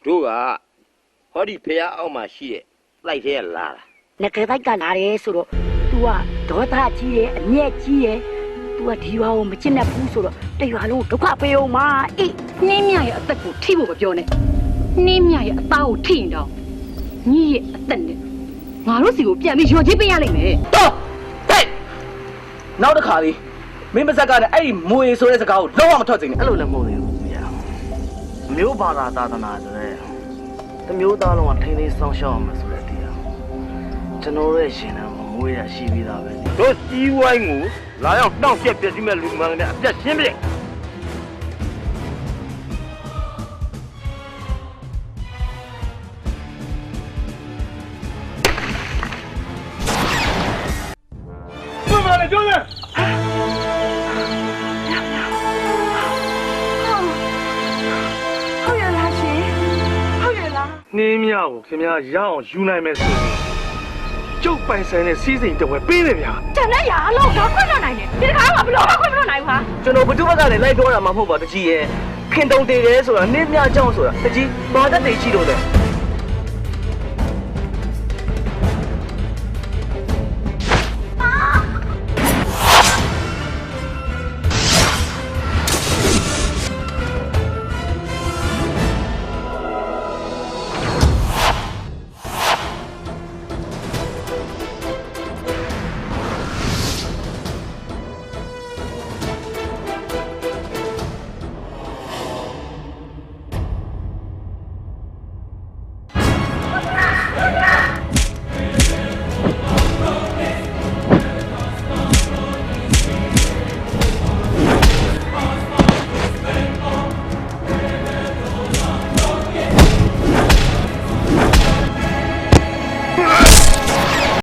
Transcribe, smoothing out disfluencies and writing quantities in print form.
တို့ကဟောဒီဖះအောက်မှာရှိတဲ့လိုက်ထဲကလာတာ ငကတိုက်ကလာတယ်ဆိုတော့ तू ကဒေါသကြီးရဲ့အမျက်ကြီးရဲ့ तू ကဒီဘာကိုမချစ်နဲ့ဘူးဆိုတော့တရွာလုံးဒုက္ခပေးအောင်မအေးနှင်းမြရဲ့အသက်ကိုထိဖို့မပြောနဲ့နှင်းမြရဲ့အသားကိုထိရင်တော့ညီရဲ့အသက်နဲ့ငါတို့စီကိုပြန်ပြီးရော်ကြီးပေးရလိမ့်မယ် တော့ဟဲ့နောက်တစ်ခါလေးမင်းပါဇက်ကလည်းအဲ့ဒီမွေဆိုတဲ့စကားကိုလုံးဝမထွက်စေနဲ့ အဲ့လိုလည်းမဟုတ်သေးဘူးဗျာမျိုးဘာသာသာသနာဆိုတဲ့တမျိုးသားလုံးကထိန်းသိမ်းဆောင်ရှောက်အောင်ဆိုတဲ့အတရားကျွန်တော်ရဲ့ရှင်ထဲမှာမွေးရရှိပြီးသားပဲ တို့စီးဝိုင်းကိုလာရောက်တောင့်ပြက်ပြက်စီမဲ့လူမှန်တဲ့အပြက်ရှင်းပြက်ဘယ်မှာလဲကြောက်လဲ ဟုတ်ရလားရှင်ဟုတ်ရလား နှင်းမြကိုခင်ဗျားရအောင်ယူနိုင်မယ်ဆိုရင်ကျုပ်ပိုင်ဆိုင်တဲ့စီးစိမ်တဝက်ပေးမယ်ဗျာ တန်တဲ့ရအလောက်တော့ခွင့်လွှတ်နိုင်တယ်ဒီတစ်ခါကဘလို့ခွင့်မလွှတ်နိုင်ဘူးဟာ ကျွန်တော်ဘသူဘက်ကလည်းလိုက်ပြောတာမှမဟုတ်ပါတကြီးရဲ့ခင်တုံတည်တယ်ဆိုတာနှင်းမြကြောင်းဆိုတာတကြီးဘာတက်နေရှိလို့လဲ